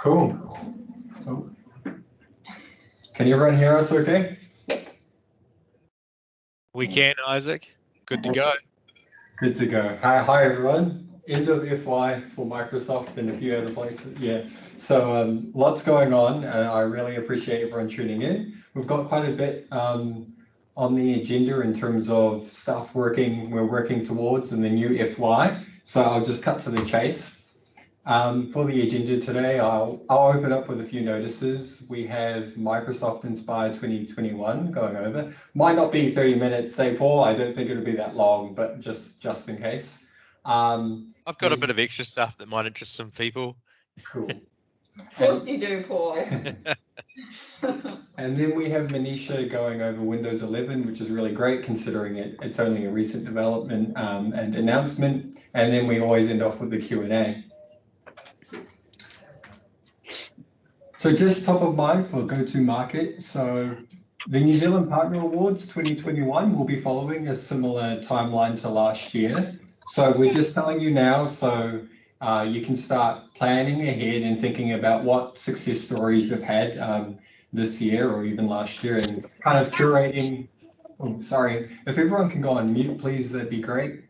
Cool. Oh. Can everyone hear us okay? We can, Isaac. Good to go. Good to go. Hi everyone. End of FY for Microsoft and a few other places. Yeah. So lots going on, and I really appreciate everyone tuning in. We've got quite a bit on the agenda in terms of stuff we're working towards in the new FY. So I'll just cut to the chase. For the agenda today, I'll open up with a few notices. We have Microsoft Inspire 2021 going over. Might not be 30 minutes, say Paul. I don't think it'll be that long, but just in case. I've got a bit of extra stuff that might interest some people. Cool. Of course you do, Paul. And then we have Menisha going over Windows 11, which is really great considering it's only a recent development and announcement. And then we always end off with the Q&A. So just top of mind for go-to-market. So the New Zealand Partner Awards 2021 will be following a similar timeline to last year. So we're just telling you now, so you can start planning ahead and thinking about what success stories you've had this year or even last year, and kind of curating. Oh, sorry, if everyone can go on mute, please, that'd be great.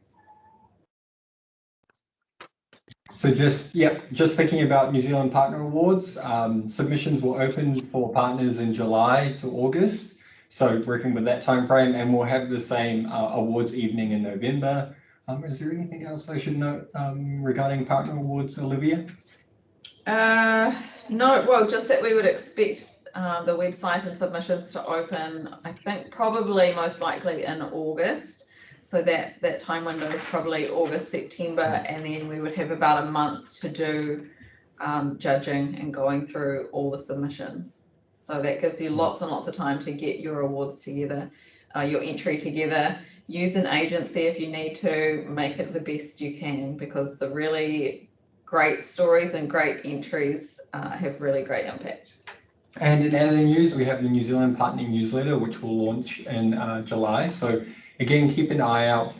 So just thinking about New Zealand Partner Awards, submissions will open for partners in July to August. So working with that time frame, and we'll have the same awards evening in November. Is there anything else I should note regarding Partner Awards, Olivia? No, well, just that we would expect the website and submissions to open, I think probably most likely in August. So that time window is probably August, September, and then we would have about a month to do judging and going through all the submissions. So that gives you lots and lots of time to get your awards together, your entry together. Use an agency if you need to, make it the best you can, because the really great stories and great entries have really great impact. And in other news, we have the New Zealand Partner Newsletter, which will launch in July. So again, keep an eye out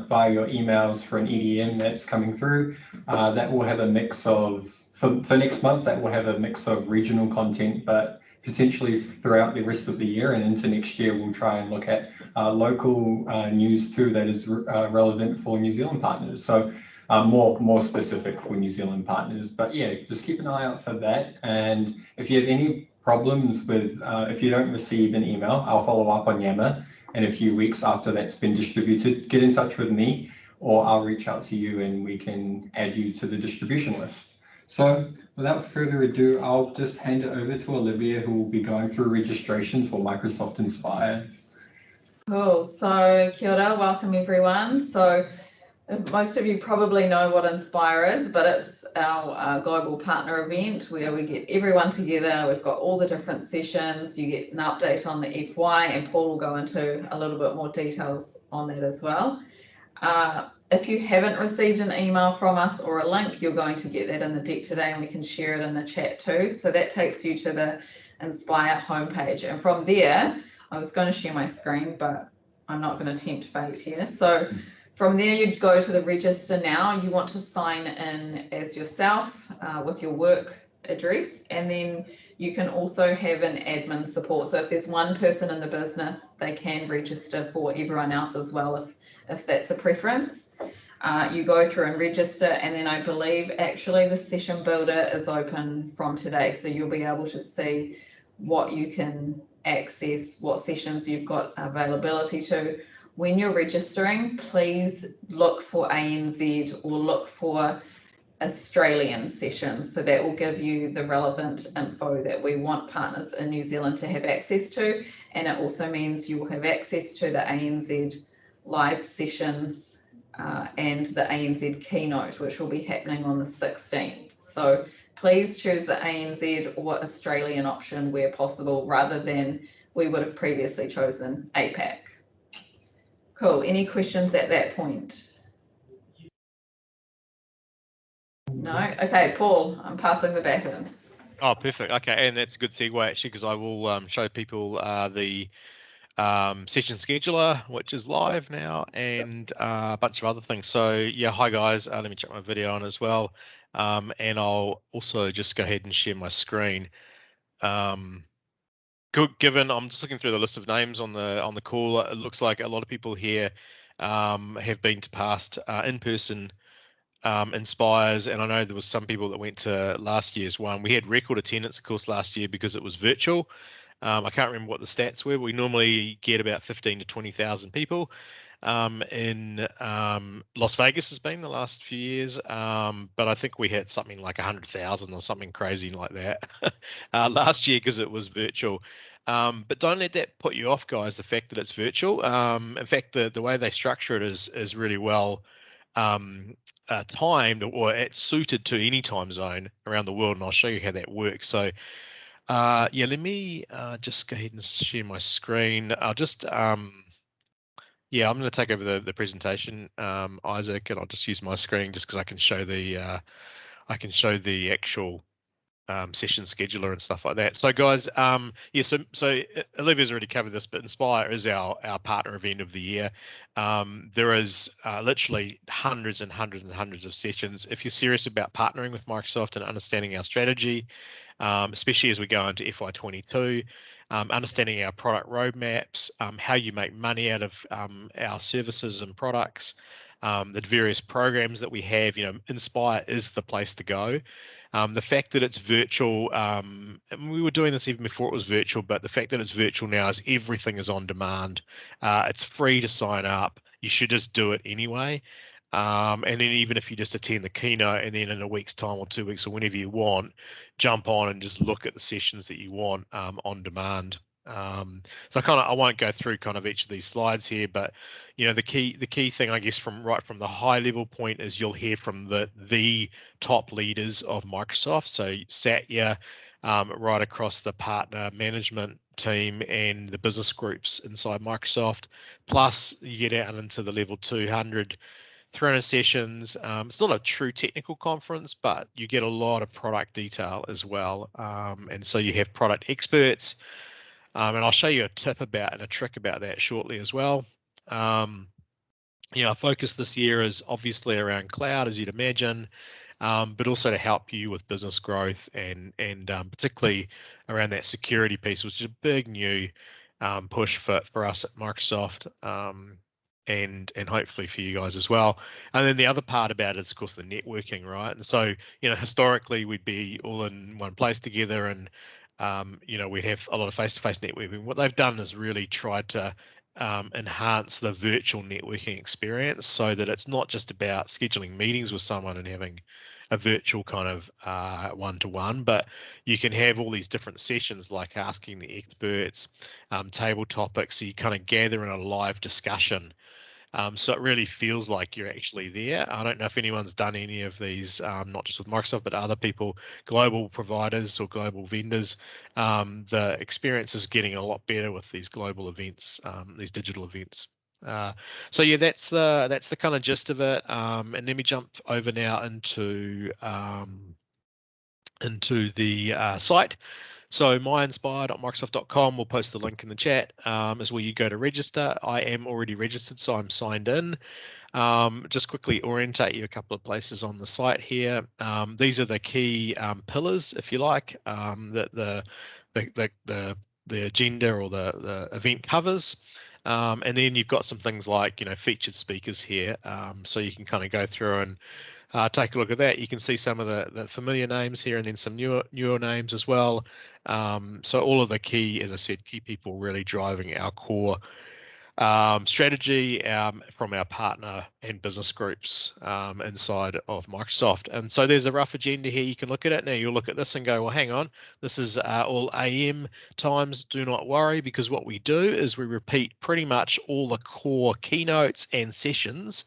via your emails for an EDM that's coming through. That will have a mix of, for next month, that will have a mix of regional content, but potentially throughout the rest of the year and into next year, we'll try and look at local news too that is relevant for New Zealand partners. So more specific for New Zealand partners. But yeah, just keep an eye out for that. And if you have any problems with, if you don't receive an email, I'll follow up on Yammer in a few weeks after that's been distributed. Get in touch with me, or I'll reach out to you and we can add you to the distribution list. So without further ado, I'll just hand it over to Olivia, who will be going through registrations for Microsoft Inspire. Cool. So kia ora, welcome everyone. So most of you probably know what Inspire is, but it's our global partner event where we get everyone together. We've got all the different sessions. You get an update on the FY, and Paul will go into a little bit more details on that as well. If you haven't received an email from us or a link, you're going to get that in the deck today, and we can share it in the chat too. So that takes you to the Inspire homepage. And from there, I was going to share my screen, but I'm not going to tempt fate here. So from there, you'd go to the register now. You want to sign in as yourself with your work address, and then you can also have an admin support. So if there's one person in the business, they can register for everyone else as well if that's a preference. You go through and register, and then I believe actually the session builder is open from today. So you'll be able to see what you can access, what sessions you've got availability to. When you're registering, please look for ANZ or look for Australian sessions. So that will give you the relevant info that we want partners in New Zealand to have access to. And it also means you will have access to the ANZ live sessions and the ANZ keynote, which will be happening on the 16th. So please choose the ANZ or Australian option where possible, rather than we would have previously chosen APAC. Cool. Any questions at that point? No? Okay, Paul, I'm passing the baton. Oh, perfect. Okay, and that's a good segue actually, because I will show people the session scheduler, which is live now, and a bunch of other things. So yeah, hi guys, let me check my video on as well. And I'll also just go ahead and share my screen. Given I'm just looking through the list of names on the call, it looks like a lot of people here have been to past in-person Inspires, and I know there was some people that went to last year's one. We had record attendance, of course, last year because it was virtual. I can't remember what the stats were. We normally get about 15 to 20,000 people. In Las Vegas has been the last few years, but I think we had something like 100,000 or something crazy like that last year because it was virtual. But don't let that put you off, guys. The fact that it's virtual. In fact, the way they structure it is really well timed, or it's suited to any time zone around the world, and I'll show you how that works. So yeah, let me just go ahead and share my screen. I'll just yeah, I'm going to take over the presentation, Isaac, and I'll just use my screen just because I can show the actual session scheduler and stuff like that. So guys, yeah, so Olivia's already covered this, but Inspire is our partner event of the year. There is literally hundreds and hundreds and hundreds of sessions. If you're serious about partnering with Microsoft and understanding our strategy, especially as we go into FY22, understanding our product roadmaps, how you make money out of our services and products, the various programs that we have, Inspire is the place to go. The fact that it's virtual, and we were doing this even before it was virtual, but the fact that it's virtual now is everything is on demand. It's free to sign up. You should just do it anyway. And then even if you just attend the keynote and then in a week's time or 2 weeks or whenever you want, jump on and just look at the sessions that you want on demand. So I won't go through kind of each of these slides here, but the key thing, I guess, from the high level point is you'll hear from the top leaders of Microsoft. So Satya, right across the partner management team and the business groups inside Microsoft. Plus you get out into the level 200, 300 sessions. It's not a true technical conference, but you get a lot of product detail as well. And so you have product experts. And I'll show you a tip about and a trick about that shortly as well. Our focus this year is obviously around cloud, as you'd imagine, but also to help you with business growth and particularly around that security piece, which is a big new push for us at Microsoft. And hopefully for you guys as well. And then the other part about it is, of course, the networking, right? And so, historically we'd be all in one place together and, we'd have a lot of face-to-face networking. What they've done is really tried to enhance the virtual networking experience so that it's not just about scheduling meetings with someone and having a virtual kind of one-to-one, but you can have all these different sessions like asking the experts, table topics, so you kind of gather in a live discussion. So it really feels like you're actually there. I don't know if anyone's done any of these, not just with Microsoft, but other people, global providers or global vendors. The experience is getting a lot better with these global events, these digital events. So yeah, that's the kind of gist of it. And let me jump over now into the site. So myinspire.microsoft.com, we'll post the link in the chat, is where you go to register. I am already registered, so I'm signed in. Just quickly orientate you a couple of places on the site here. These are the key pillars, if you like, that the agenda or the event covers. And then you've got some things like, featured speakers here. So you can kind of go through and take a look at that. You can see some of the familiar names here and then some newer names as well. So all of the key, as I said, key people really driving our core strategy from our partner and business groups inside of Microsoft. And so there's a rough agenda here. You can look at it. Now you'll look at this and go, well, hang on, this is all AM times. Do not worry, because what we do is we repeat pretty much all the core keynotes and sessions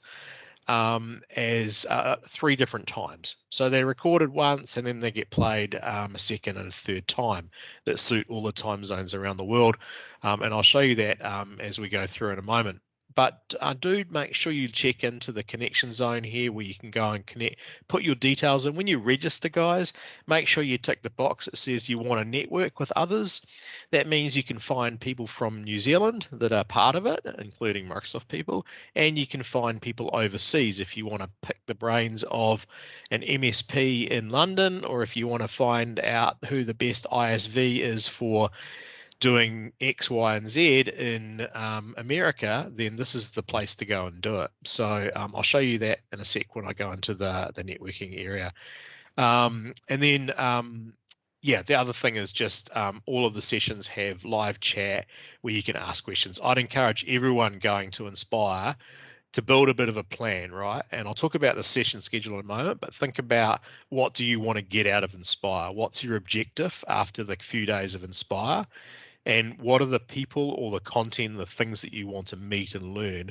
as 3 different times. So they're recorded once and then they get played a second and a third time that suit all the time zones around the world. And I'll show you that as we go through in a moment. But do make sure you check into the connection zone here where you can go and connect, put your details in. When you register, guys, make sure you tick the box that says you want to network with others. That means you can find people from New Zealand that are part of it, including Microsoft people, and you can find people overseas if you want to pick the brains of an MSP in London, or if you want to find out who the best ISV is for doing X, Y, and Z in America, then this is the place to go and do it. So I'll show you that in a sec when I go into the networking area. And then, yeah, the other thing is just all of the sessions have live chat where you can ask questions. I'd encourage everyone going to Inspire to build a bit of a plan, right? And I'll talk about the session schedule in a moment, but think about what do you want to get out of Inspire? What's your objective after the few days of Inspire? And what are the people or the content, the things that you want to meet and learn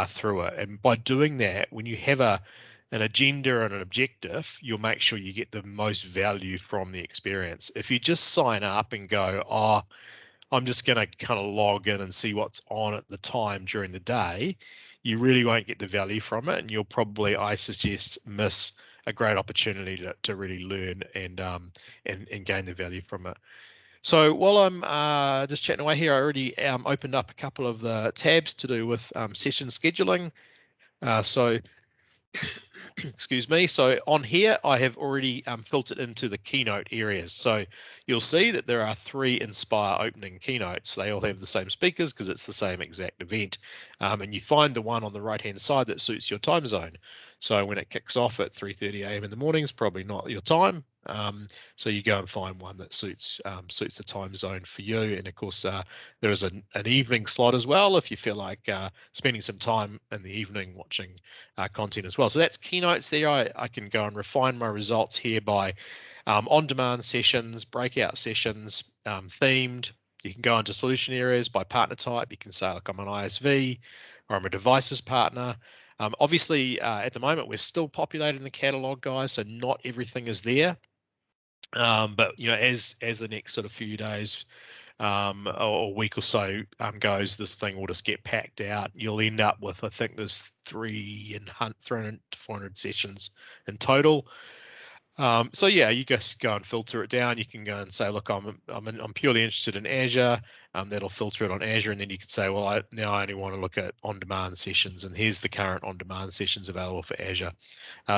through it? And by doing that, when you have an agenda and an objective, you'll make sure you get the most value from the experience. If you just sign up and go, oh, I'm just going to kind of log in and see what's on at the time during the day, you really won't get the value from it. And you'll probably, I suggest, miss a great opportunity to really learn and gain the value from it. So while I'm just chatting away here, I already opened up a couple of the tabs to do with session scheduling. So excuse me. So on here, I have already filtered into the keynote areas. So you'll see that there are 3 Inspire opening keynotes. They all have the same speakers because it's the same exact event. And you find the one on the right-hand side that suits your time zone. So when it kicks off at 3:30 a.m. in the morning, it's probably not your time. So you go and find one that suits the time zone for you. And of course, there is an evening slot as well if you feel like spending some time in the evening watching content as well. So that's keynotes there. I can go and refine my results here by on-demand sessions, breakout sessions, themed. You can go into solution areas by partner type. You can say, like, I'm an ISV or I'm a devices partner. Obviously, at the moment, we're still populating the catalog, guys, so not everything is there. But as the next sort of few days or week or so goes, this thing will just get packed out. You'll end up with, I think there's 300 to 400 sessions in total. So yeah, you just go and filter it down. You can go and say, look, I'm purely interested in Azure. That'll filter it on Azure, and then you could say, well, I only want to look at on-demand sessions, and here's the current on-demand sessions available for Azure.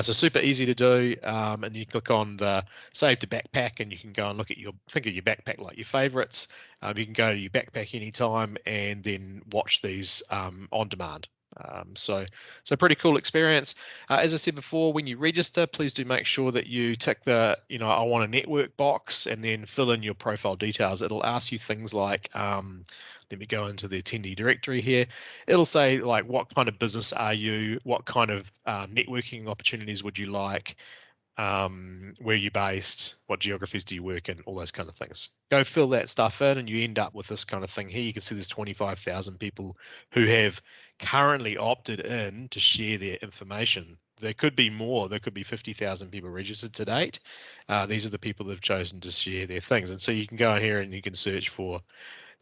So super easy to do, and you click on the save to backpack, and you can go and look at think of your backpack like your favorites. You can go to your backpack anytime and then watch these on demand. So pretty cool experience. As I said before, when you register, please do make sure that you tick the, I want a network box and then fill in your profile details. It'll ask you things like, let me go into the attendee directory here. It'll say, like, what kind of business are you? What kind of networking opportunities would you like? Where are you based? What geographies do you work in? All those kind of things. Go fill that stuff in and you end up with this kind of thing here. You can see there's 25,000 people who have currently opted in to share their information. There could be more. There could be 50,000 people registered to date. These are the people that have chosen to share their things. And so you can go in here and you can search for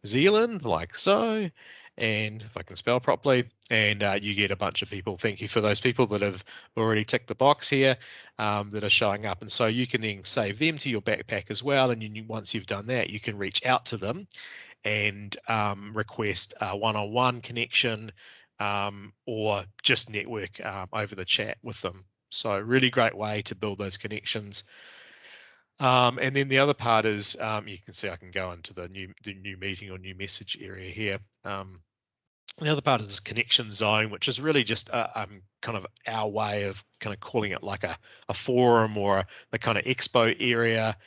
Zealand, like so, and if I can spell properly, and you get a bunch of people. Thank you for those people that have already ticked the box here that are showing up. And so you can then save them to your backpack as well. And once you've done that, you can reach out to them and request a one-on-one connection or just network over the chat with them. So really great way to build those connections. And then the other part is you can see I can go into the new meeting or new message area here. The other part is this connection zone, which is really just kind of our way of kind of calling it like a forum or the kind of expo area,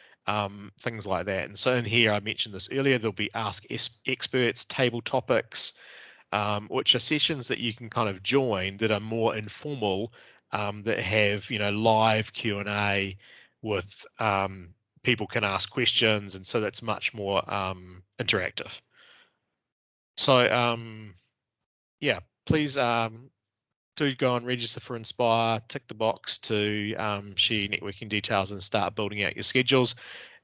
things like that. And so in here, I mentioned this earlier, there'll be Ask Experts, table topics, which are sessions that you can kind of join that are more informal, that have, live Q&A with people can ask questions. And so that's much more interactive. So yeah, please do go and register for Inspire, tick the box to share your networking details and start building out your schedules.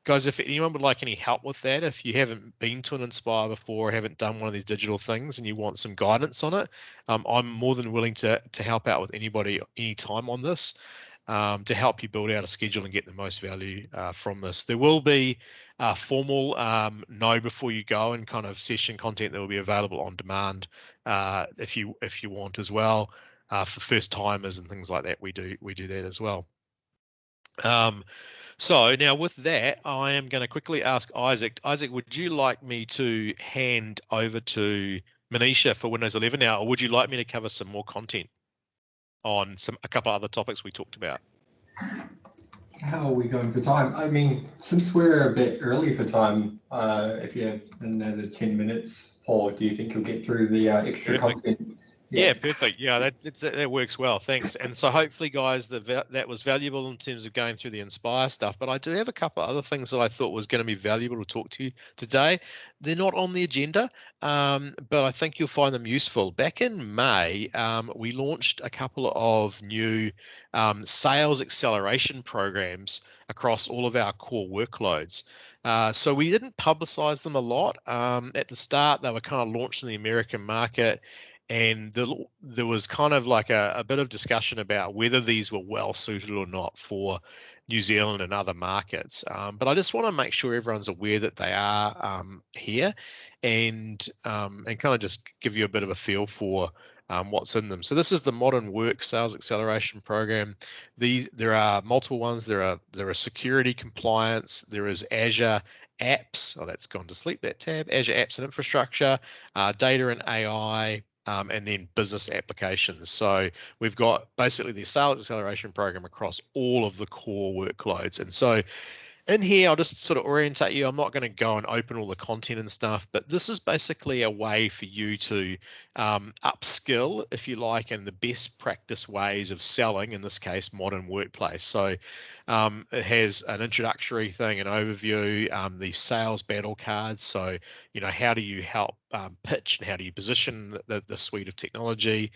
Guys, if anyone would like any help with that, if you haven't been to an Inspire before, haven't done one of these digital things and you want some guidance on it, I'm more than willing to help out with anybody anytime on this, to help you build out a schedule and get the most value from this. There will be formal know before you go and kind of session content that will be available on demand if you want as well. For first timers and things like that, we do that as well. So now with that, I am going to quickly ask Isaac. Isaac, would you like me to hand over to Menisha for Windows 11 now, or would you like me to cover some more content on a couple other topics we talked about? How are we going for time? I mean, since we're a bit early for time, if you have another 10 minutes, Paul, do you think you'll get through the extra content? Yeah, perfect. Yeah, that works well. Thanks. And so hopefully, guys, that was valuable in terms of going through the Inspire stuff. But I do have a couple of other things that I thought was going to be valuable to talk to you today. They're not on the agenda, but I think you'll find them useful. Back in May, we launched a couple of new sales acceleration programs across all of our core workloads. So we didn't publicize them a lot. At the start, they were kind of launched in the American market. And there was kind of like a bit of discussion about whether these were well suited or not for New Zealand and other markets. But I just want to make sure everyone's aware that they are here, and kind of just give you a bit of a feel for what's in them. So this is the Modern Work Sales Acceleration Program. There are multiple ones. There are security compliance. There is Azure apps. Oh, that's gone to sleep, that tab. Azure apps and infrastructure, data and AI, and then business applications. So we've got basically the sales acceleration program across all of the core workloads. And so in here, I'll just sort of orientate you. I'm not going to go and open all the content and stuff, but this is basically a way for you to upskill, if you like, in the best practice ways of selling, in this case, modern workplace. So it has an introductory thing, an overview, these sales battle cards. So, how do you help pitch, and how do you position the suite of technology?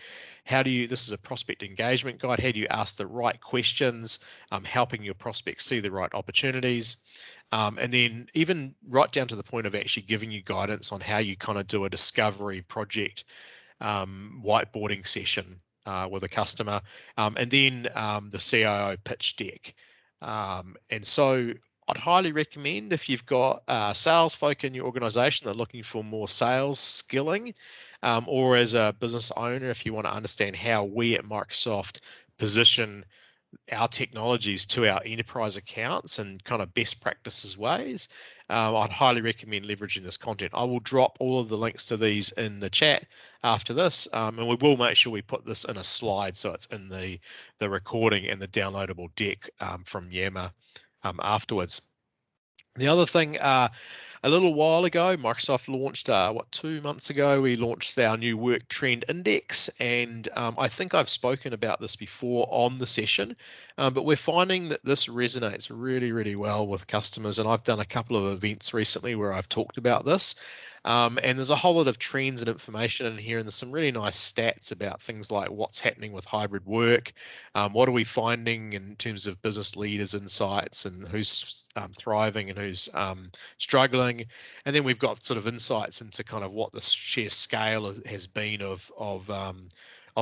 This is a prospect engagement guide. How do you ask the right questions, helping your prospects see the right opportunities? And then even right down to the point of actually giving you guidance on how you kind of do a discovery project whiteboarding session with a customer, and then the CIO pitch deck. And so I'd highly recommend, if you've got sales folk in your organization that are looking for more sales skilling, or as a business owner, if you want to understand how we at Microsoft position our technologies to our enterprise accounts and kind of best practices ways, I'd highly recommend leveraging this content. I will drop all of the links to these in the chat after this, and we will make sure we put this in a slide so it's in the recording and the downloadable deck from Yammer afterwards. The other thing, a little while ago, Microsoft launched, 2 months ago, we launched our new Work Trend Index. And I think I've spoken about this before on the session, but we're finding that this resonates really, really well with customers. And I've done a couple of events recently where I've talked about this. And there's a whole lot of trends and information in here, and there's some really nice stats about things like what's happening with hybrid work, what are we finding in terms of business leaders' insights, and who's thriving and who's struggling. And then we've got sort of insights into kind of what the sheer scale has been of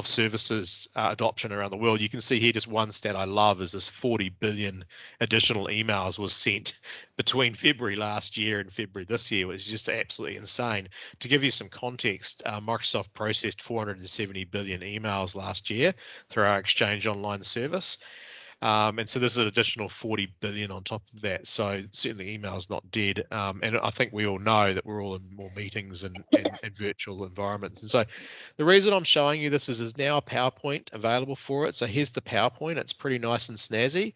services adoption around the world. You can see here just one stat I love is this 40 billion additional emails was sent between February last year and February this year, which is just absolutely insane. To give you some context, Microsoft processed 470 billion emails last year through our Exchange Online service. And so there's an additional 40 billion on top of that. So certainly email is not dead. And I think we all know that we're all in more meetings and virtual environments. And so the reason I'm showing you this is there's now a PowerPoint available for it. So here's the PowerPoint. It's pretty nice and snazzy.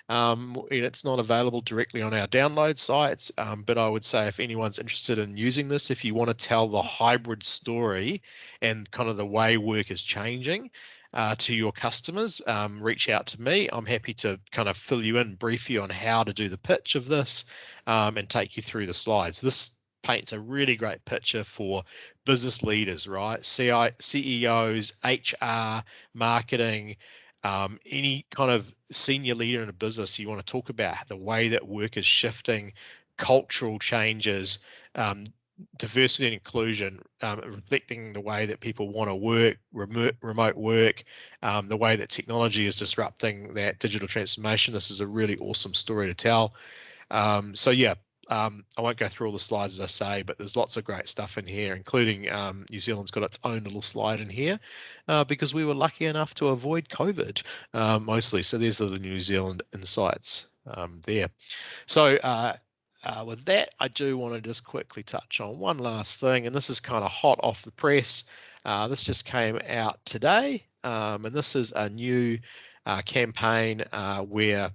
It's not available directly on our download sites, but I would say if anyone's interested in using this, if you want to tell the hybrid story and kind of the way work is changing, to your customers, reach out to me. I'm happy to kind of fill you in, brief you on how to do the pitch of this, and take you through the slides. This paints a really great picture for business leaders, right? CEOs, HR, marketing, any kind of senior leader in a business, you want to talk about the way that work is shifting, cultural changes, diversity and inclusion, reflecting the way that people want to work, remote work, the way that technology is disrupting that digital transformation. This is a really awesome story to tell. So yeah, I won't go through all the slides as I say, but there's lots of great stuff in here, including New Zealand's got its own little slide in here because we were lucky enough to avoid COVID mostly. So there's the New Zealand insights there. So with that, I do want to just quickly touch on one last thing, and this is kind of hot off the press. This just came out today, and this is a new campaign where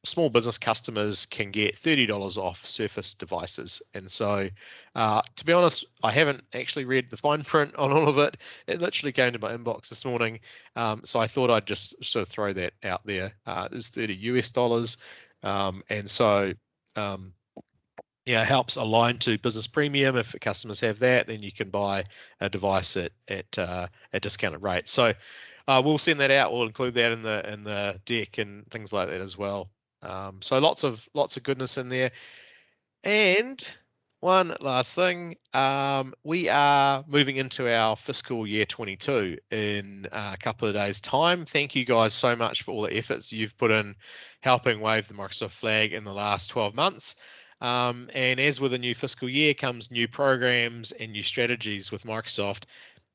small business customers can get $30 off Surface devices. And so, to be honest, I haven't actually read the fine print on all of it. It literally came to my inbox this morning. So I thought I'd just sort of throw that out there. It's $30 US. And so, yeah, it helps align to business premium. If customers have that, then you can buy a device at discounted rates. So we'll send that out. We'll include that in the deck and things like that as well. So lots of goodness in there. And one last thing, we are moving into our fiscal year 22 in a couple of days' time. Thank you guys so much for all the efforts you've put in helping wave the Microsoft flag in the last 12 months. And as with a new fiscal year comes new programs and new strategies with Microsoft.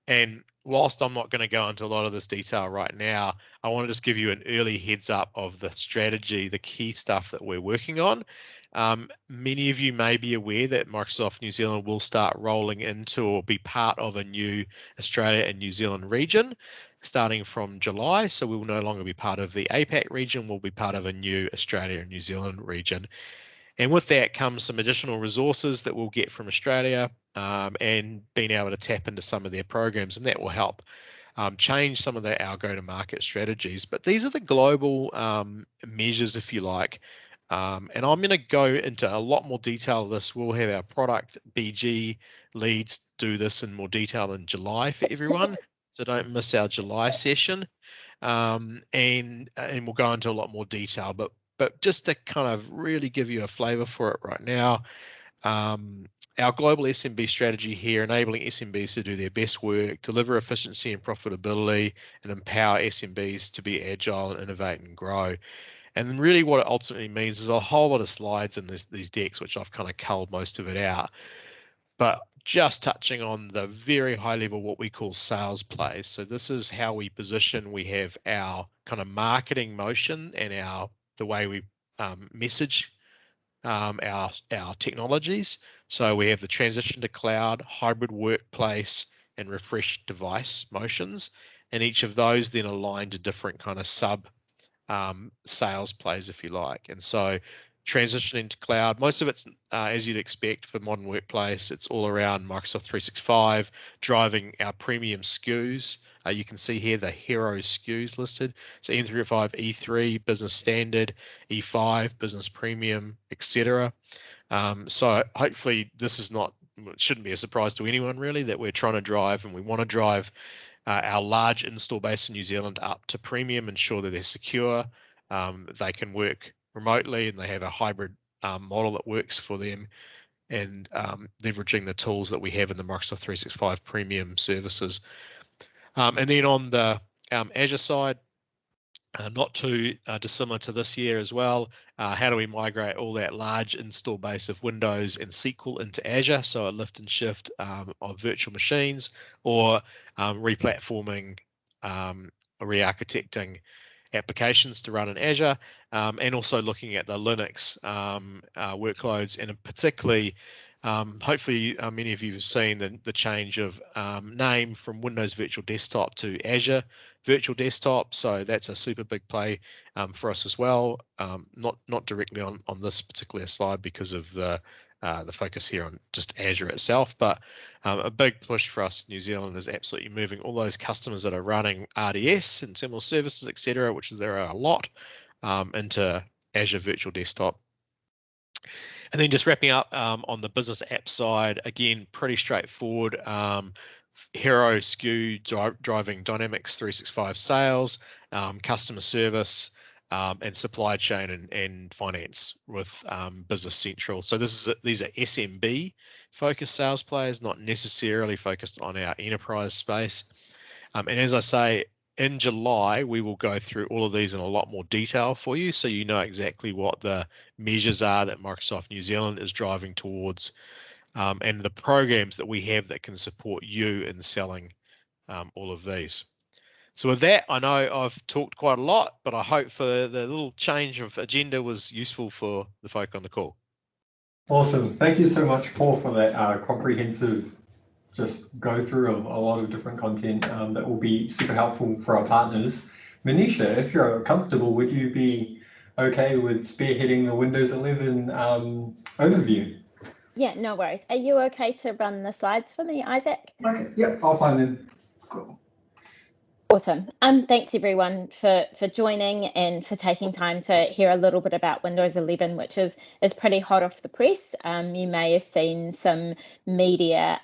And whilst I'm not going to go into a lot of this detail right now, I want to just give you an early heads up of the strategy, the key stuff that we're working on. Many of you may be aware that Microsoft New Zealand will start rolling into or be part of a new Australia and New Zealand region starting from July. So we will no longer be part of the APAC region, we'll be part of a new Australia and New Zealand region. And with that comes some additional resources that we'll get from Australia and being able to tap into some of their programs, and that will help change some of our go-to-market strategies. But these are the global measures, if you like. And I'm going to go into a lot more detail of this. We'll have our product BG leads do this in more detail in July for everyone. So don't miss our July session. And we'll go into a lot more detail. But just to kind of really give you a flavor for it right now, our global SMB strategy here, enabling SMBs to do their best work, deliver efficiency and profitability, and empower SMBs to be agile and innovate and grow. And really what it ultimately means is a whole lot of slides in these decks, which I've kind of culled most of it out. But just touching on the very high level, what we call sales plays. So this is how we position. We have our kind of marketing motion and the way we message our technologies. So we have the transition to cloud, hybrid workplace, and refreshed device motions. And each of those then align to different kind of sub sales plays, if you like. And so transitioning to cloud, most of it's as you'd expect for modern workplace. It's all around Microsoft 365, driving our premium SKUs. You can see here the hero SKUs listed. So M365, E3, Business Standard, E5, Business Premium, etc. So hopefully this is not, it shouldn't be a surprise to anyone really that we're trying to drive, and we want to drive our large install base in New Zealand up to premium, ensure that they're secure, they can work remotely, and they have a hybrid model that works for them, and leveraging the tools that we have in the Microsoft 365 premium services. And then on the Azure side, not too dissimilar to this year as well. How do we migrate all that large install base of Windows and SQL into Azure? So a lift and shift of virtual machines, or replatforming, re-architecting applications to run in Azure, and also looking at the Linux workloads, and particularly hopefully many of you have seen the change of name from Windows Virtual Desktop to Azure Virtual Desktop. So that's a super big play for us as well. Not directly on this particular slide because of the focus here on just Azure itself, but a big push for us in New Zealand is absolutely moving all those customers that are running RDS and terminal services, etc., which is there are a lot, into Azure Virtual Desktop. And then just wrapping up on the business app side, again, pretty straightforward. Hero SKU driving Dynamics 365 sales, customer service, and supply chain and finance with Business Central. So these are SMB focused sales players, not necessarily focused on our enterprise space. And as I say, in July, we will go through all of these in a lot more detail for you, so you know exactly what the measures are that Microsoft New Zealand is driving towards, and the programs that we have that can support you in selling all of these. So with that, I know I've talked quite a lot, but I hope for the little change of agenda was useful for the folk on the call. Awesome. Thank you so much, Paul, for that comprehensive just go through of a lot of different content that will be super helpful for our partners. Menisha, if you're comfortable, would you be okay with spearheading the Windows 11 overview? Yeah, no worries. Are you okay to run the slides for me, Isaac? Okay, yep, I'll find them. Cool. Awesome. Thanks everyone for joining and for taking time to hear a little bit about Windows 11, which is pretty hot off the press. You may have seen some media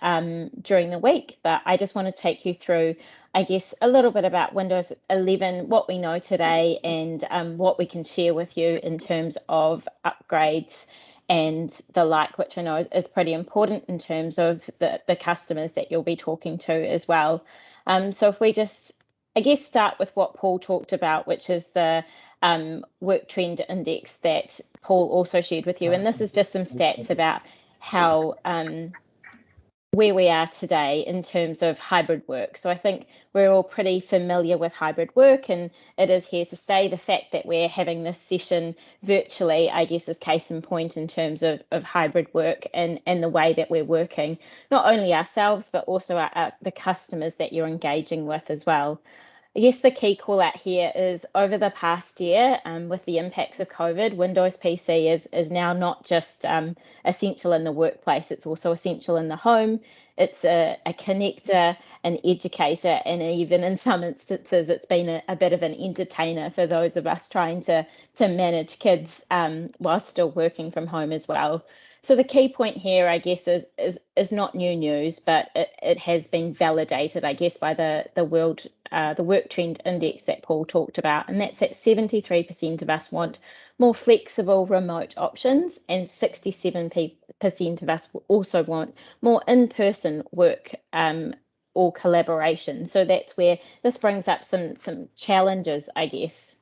during the week, but I just want to take you through, I guess, a little bit about Windows 11, what we know today, and what we can share with you in terms of upgrades and the like, which I know is pretty important in terms of the customers that you'll be talking to as well. So if we just, I guess, start with what Paul talked about, which is the work trend index that Paul also shared with you. And this is just some stats about how where we are today in terms of hybrid work. So I think we're all pretty familiar with hybrid work, and it is here to stay. The fact that we're having this session virtually, I guess, is case in point in terms of hybrid work and the way that we're working, not only ourselves, but also the customers that you're engaging with as well. I guess the key call out here is over the past year, with the impacts of COVID, Windows PC is now not just essential in the workplace, it's also essential in the home. It's a connector, an educator, and even in some instances, it's been a bit of an entertainer for those of us trying to manage kids while still working from home as well. So the key point here, I guess, is not new news, but it has been validated, I guess, by the work trend index that Paul talked about, and that's that 73% of us want more flexible remote options, and 67% of us also want more in-person work or collaboration. So that's where this brings up some challenges, I guess.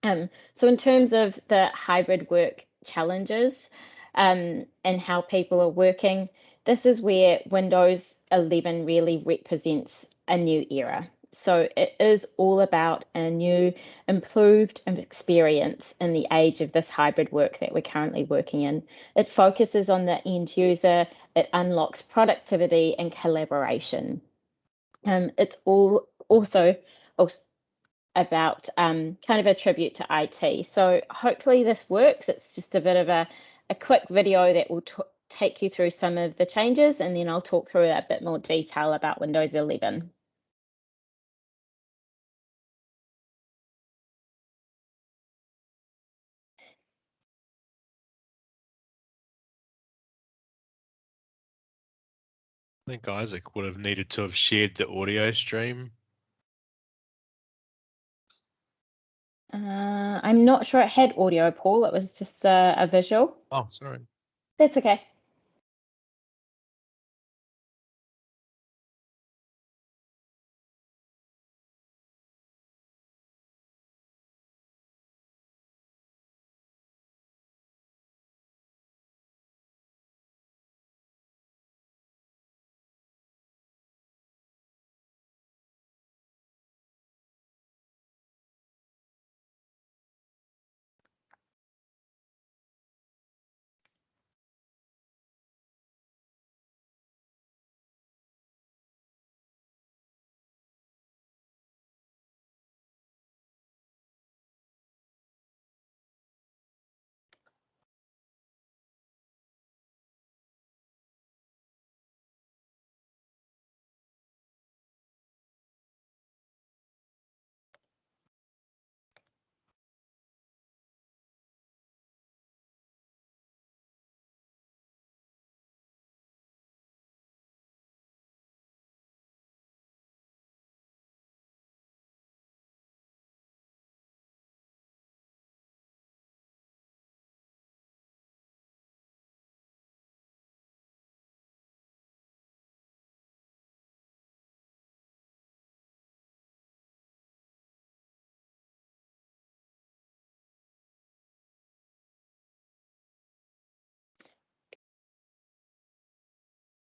So in terms of the hybrid work challenges and how people are working, this is where Windows 11 really represents a new era. So it is all about a new, improved experience in the age of this hybrid work that we're currently working in. It focuses on the end user, it unlocks productivity and collaboration. It's also about kind of a tribute to IT. So hopefully this works. It's just a bit of a quick video that will take you through some of the changes, and then I'll talk through a bit more detail about Windows 11. I think Isaac would have needed to have shared the audio stream. I'm not sure it had audio, Paul. It was just a visual. Oh, sorry. That's okay.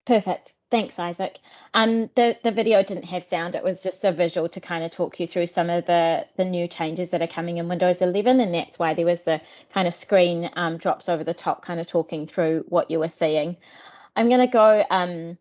Perfect. Thanks, Isaac. The video didn't have sound. It was just a visual to kind of talk you through some of the new changes that are coming in Windows 11, and that's why there was the kind of screen drops over the top, kind of talking through what you were seeing. I'm going to go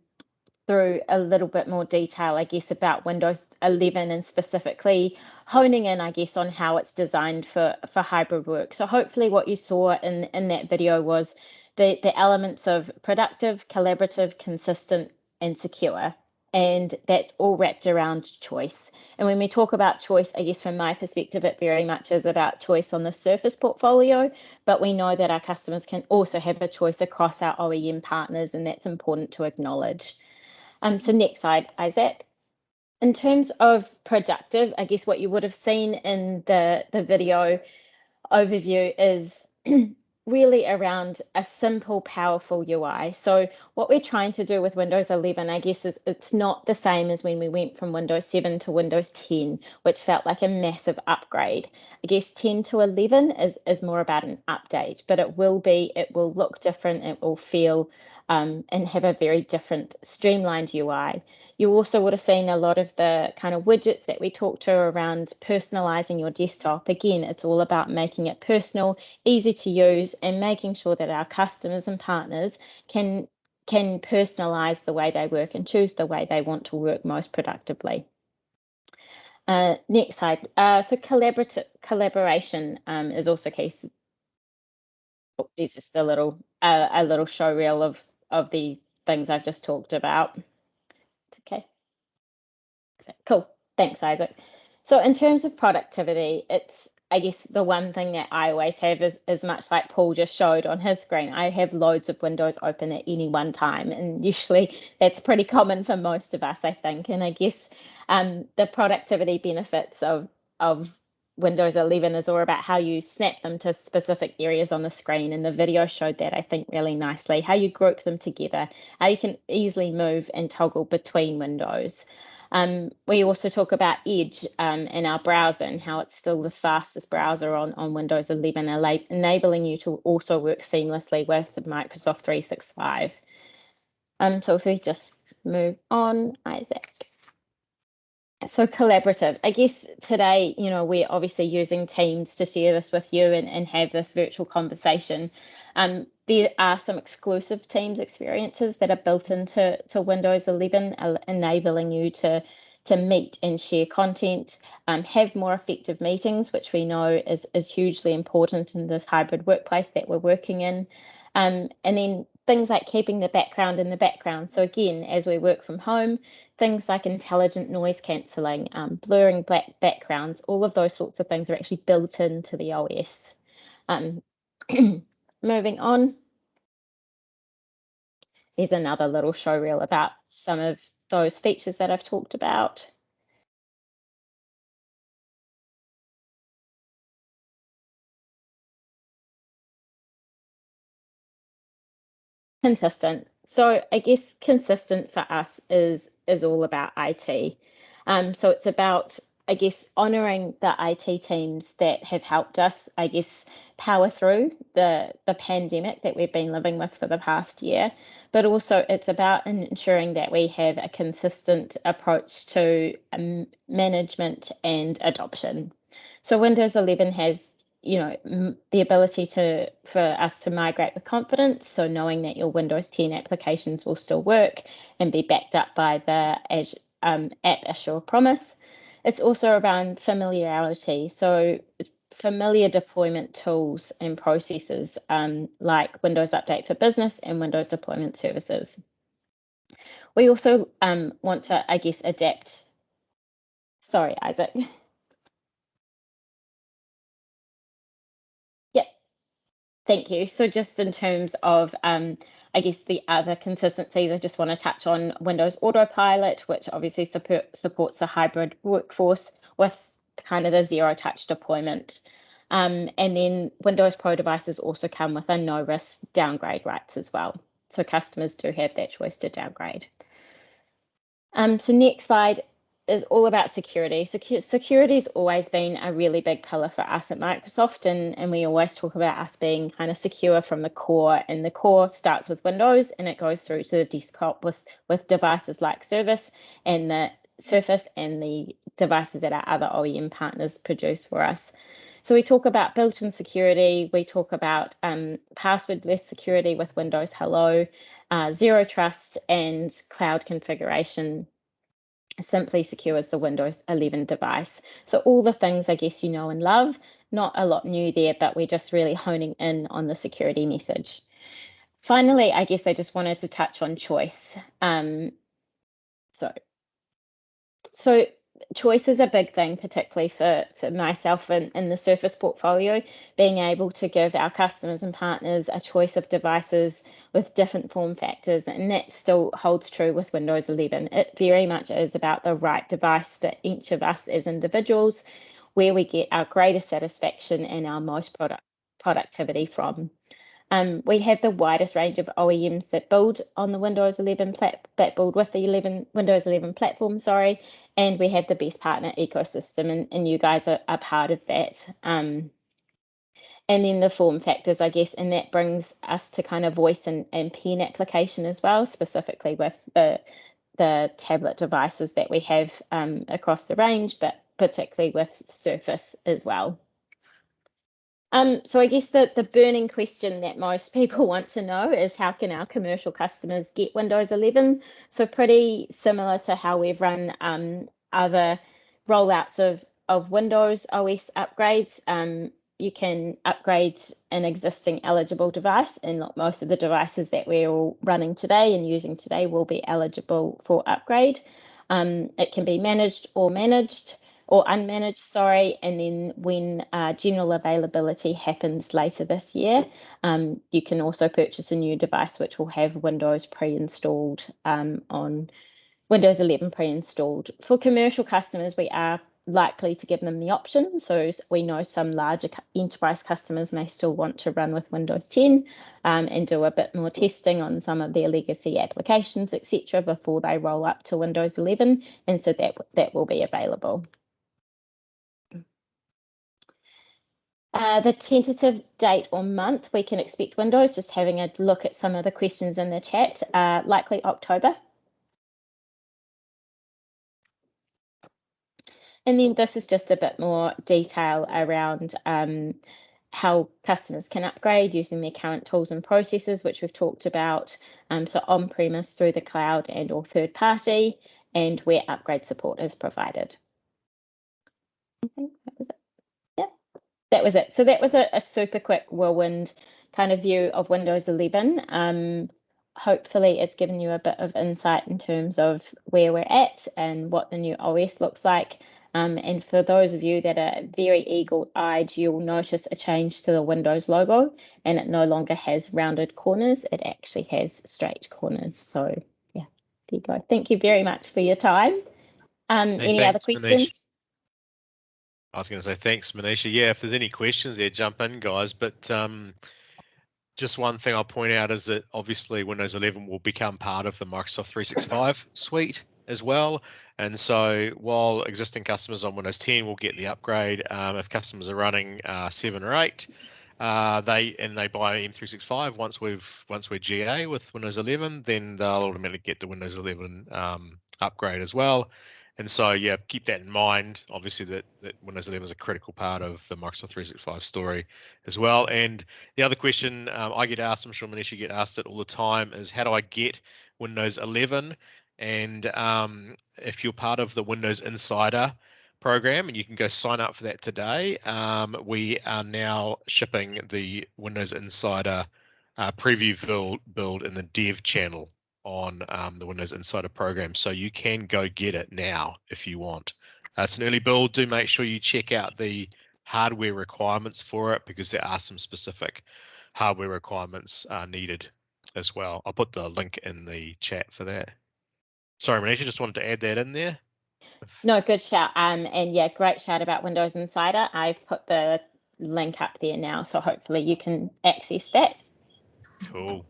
through a little bit more detail, I guess, about Windows 11 and specifically honing in, I guess, on how it's designed for hybrid work. So hopefully what you saw in that video was the elements of productive, collaborative, consistent, and secure. And that's all wrapped around choice. And when we talk about choice, I guess from my perspective, it very much is about choice on the Surface portfolio, but we know that our customers can also have a choice across our OEM partners, and that's important to acknowledge. So next slide, Isaac. In terms of productive, I guess what you would have seen in the video overview is really around a simple, powerful UI. So what we're trying to do with Windows 11, I guess, is it's not the same as when we went from Windows 7 to Windows 10, which felt like a massive upgrade. I guess 10 to 11 is more about an update, but it will look different, it will feel and have a very different streamlined UI. You also would have seen a lot of the kind of widgets that we talked to around personalizing your desktop. Again, it's all about making it personal, easy to use, and making sure that our customers and partners can personalize the way they work and choose the way they want to work most productively. Next slide. So collaboration is also key. Oh, it's just a little show reel of the things I've just talked about. It's okay. Cool. Thanks, Isaac. So in terms of productivity, it's, I guess, the one thing that I always have is much like Paul just showed on his screen. I have loads of windows open at any one time, and usually that's pretty common for most of us, I think. And I guess the productivity benefits of Windows 11 is all about how you snap them to specific areas on the screen, and the video showed that, I think, really nicely, how you group them together, how you can easily move and toggle between windows. We also talk about Edge in our browser and how it's still the fastest browser on Windows 11, enabling you to also work seamlessly with Microsoft 365. So if we just move on, Isaac. So collaborative. I guess today, we're obviously using Teams to share this with you and have this virtual conversation. There are some exclusive Teams experiences that are built into Windows 11, enabling you to meet and share content, have more effective meetings, which we know is hugely important in this hybrid workplace that we're working in. And then things like keeping the background in the background. So again, as we work from home, things like intelligent noise cancelling, blurring black backgrounds, all of those sorts of things are actually built into the OS. Moving on. Here's another little show reel about some of those features that I've talked about. Consistent. So I guess consistent for us is all about IT. So it's about, I guess, honouring the IT teams that have helped us, I guess, power through the pandemic that we've been living with for the past year. But also it's about ensuring that we have a consistent approach to management and adoption. So Windows 11 has the ability for us to migrate with confidence. So knowing that your Windows 10 applications will still work and be backed up by the App Assure promise. It's also around familiarity. So familiar deployment tools and processes like Windows Update for Business and Windows Deployment Services. We also want to, I guess, adapt. Sorry, Isaac. Thank you. So just in terms of, I guess, the other consistencies, I just want to touch on Windows Autopilot, which obviously supports a hybrid workforce with kind of the zero-touch deployment. And then Windows Pro devices also come with a no-risk downgrade rights as well. So customers do have that choice to downgrade. So next slide. is all about security. Security's always been a really big pillar for us at Microsoft, and we always talk about us being kind of secure from the core, and the core starts with Windows and it goes through to the desktop with devices like Surface and the devices that our other OEM partners produce for us. So we talk about built-in security, we talk about passwordless security with Windows Hello, zero trust, and cloud configuration simply secures the Windows 11 device. So all the things I guess you know and love, not a lot new there, but we're just really honing in on the security message. Finally, I guess I just wanted to touch on choice. So choice is a big thing, particularly for myself in the Surface portfolio, being able to give our customers and partners a choice of devices with different form factors, and that still holds true with Windows 11. It very much is about the right device for each of us as individuals, where we get our greatest satisfaction and our most productivity from. We have the widest range of OEMs that build on the Windows 11 that build with the Windows 11 platform, and we have the best partner ecosystem, and you guys are part of that. And then the form factors, I guess, and that brings us to kind of voice and pen application as well, specifically with the tablet devices that we have across the range, but particularly with Surface as well. So I guess the burning question that most people want to know is, how can our commercial customers get Windows 11? So pretty similar to how we've run other rollouts of Windows OS upgrades. You can upgrade an existing eligible device, and most of the devices that we're all running today and using today will be eligible for upgrade. It can be managed or unmanaged, and then when general availability happens later this year, you can also purchase a new device which will have Windows pre-installed on Windows 11 pre-installed. For commercial customers, we are likely to give them the option. So we know some larger enterprise customers may still want to run with Windows 10 and do a bit more testing on some of their legacy applications, etc., before they roll up to Windows 11, and so that will be available. The tentative date or month we can expect Windows, just having a look at some of the questions in the chat, likely October. And then this is just a bit more detail around how customers can upgrade using their current tools and processes, which we've talked about. So on-premise, through the cloud, and or third party, and where upgrade support is provided. I think that was it. Yeah, that was it. So that was a super quick whirlwind kind of view of Windows 11. Hopefully it's given you a bit of insight in terms of where we're at and what the new OS looks like. And for those of you that are very eagle-eyed, you'll notice a change to the Windows logo, and it no longer has rounded corners. It actually has straight corners. So yeah, there you go. Thank you very much for your time. Any other questions? Manish. I was going to say thanks, Menisha. Yeah, if there's any questions there, jump in, guys. But just one thing I'll point out is that obviously Windows 11 will become part of the Microsoft 365 suite as well. And so while existing customers on Windows 10 will get the upgrade, if customers are running 7 or 8, they buy M365 once we're GA with Windows 11, then they'll automatically get the Windows 11 upgrade as well. And so, yeah, keep that in mind. Obviously, that Windows 11 is a critical part of the Microsoft 365 story as well. And the other question I get asked, I'm sure Menisha get asked it all the time, is how do I get Windows 11? And if you're part of the Windows Insider program, and you can go sign up for that today, we are now shipping the Windows Insider preview build in the dev channel on the Windows Insider program, so you can go get it now if you want. It's an early build. Do make sure you check out the hardware requirements for it, because there are some specific hardware requirements needed as well. I'll put the link in the chat for that. Sorry, Menisha, just wanted to add that in there. No, good shout. And yeah, great shout about Windows Insider. I've put the link up there now, so hopefully you can access that. Cool.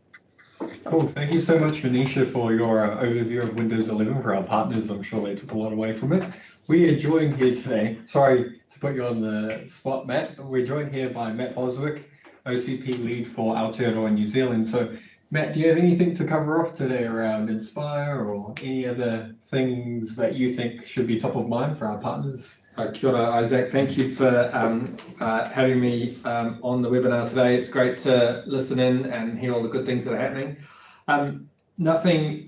Cool. Thank you so much, Menisha, for your overview of Windows 11 for our partners. I'm sure they took a lot away from it. We are joined here today, sorry to put you on the spot, Matt, but we're joined here by Matt Boswick, OCP lead for Aotearoa New Zealand. So, Matt, do you have anything to cover off today around Inspire or any other things that you think should be top of mind for our partners? Kia ora, Isaac. Thank you for having me on the webinar today. It's great to listen in and hear all the good things that are happening. Nothing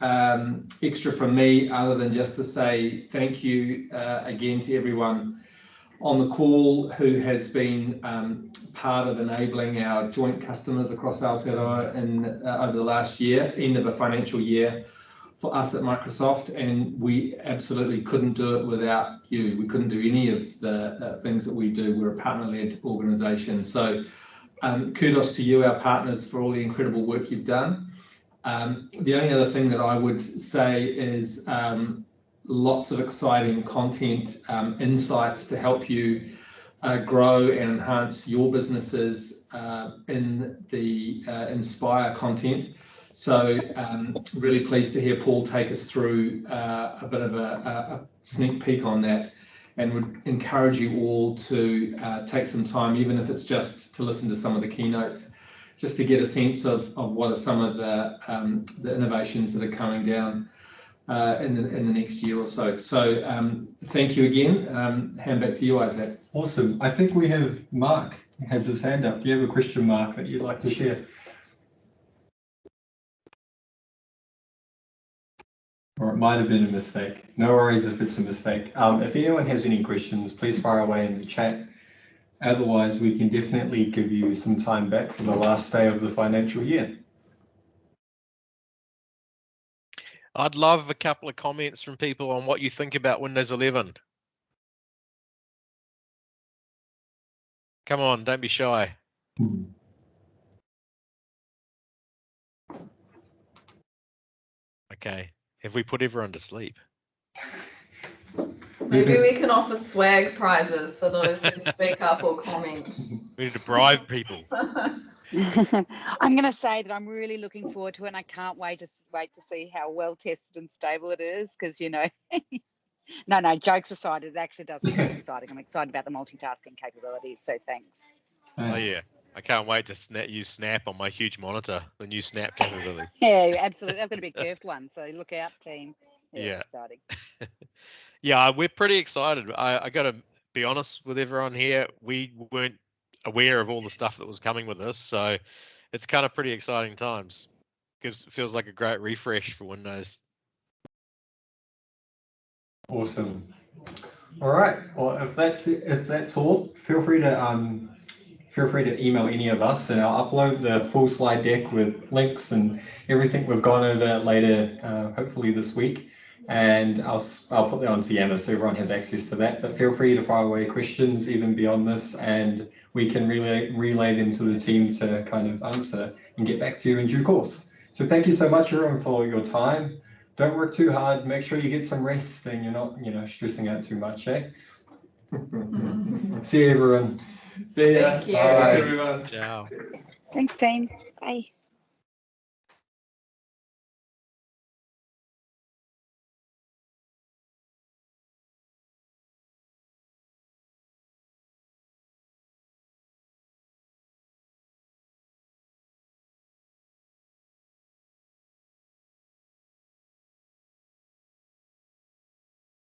extra from me other than just to say thank you again to everyone on the call who has been part of enabling our joint customers across Aotearoa over the last year, end of a financial year for us at Microsoft, and we absolutely couldn't do it without you. We couldn't do any of the things that we do. We're a partner-led organisation. So kudos to you, our partners, for all the incredible work you've done. The only other thing that I would say is lots of exciting content, insights to help you grow and enhance your businesses in the Inspire content. So really pleased to hear Paul take us through a bit of a sneak peek on that, and would encourage you all to take some time, even if it's just to listen to some of the keynotes, just to get a sense of what are some of the innovations that are coming down in the next year or so. So thank you again. Hand back to you, Isaac. Awesome. I think we have Mark has his hand up. Do you have a question, Mark, that you'd like to share? Or it might have been a mistake. No worries if it's a mistake. If anyone has any questions, please fire away in the chat. Otherwise, we can definitely give you some time back for the last day of the financial year. I'd love a couple of comments from people on what you think about Windows 11. Come on, don't be shy. Okay, have we put everyone to sleep? Maybe we can offer swag prizes for those who speak up or comment. We need to bribe people. I'm going to say that I'm really looking forward to it, and I can't wait to see how well tested and stable it is, because, you know, no, jokes aside, it actually does look very exciting. I'm excited about the multitasking capabilities, so thanks. Oh yeah, I can't wait to use Snap on my huge monitor, the new Snap capability. Yeah, absolutely. I've got a big curved one, so look out, team. Yeah. It's exciting. Yeah, we're pretty excited. I got to be honest with everyone here. We weren't aware of all the stuff that was coming with this, so it's kind of pretty exciting times. Feels like a great refresh for Windows. Awesome. All right. Well, if that's all, feel free to email any of us, and I'll upload the full slide deck with links and everything we've gone over later, hopefully this week. And I'll put that onto Yammer so everyone has access to that. But feel free to fire away questions even beyond this, and we can relay them to the team to kind of answer and get back to you in due course. So thank you so much, everyone, for your time. Don't work too hard. Make sure you get some rest, and you're not, stressing out too much, eh? See you, everyone. See ya. Thank you. Bye, everyone. Ciao. Thanks, team. Bye.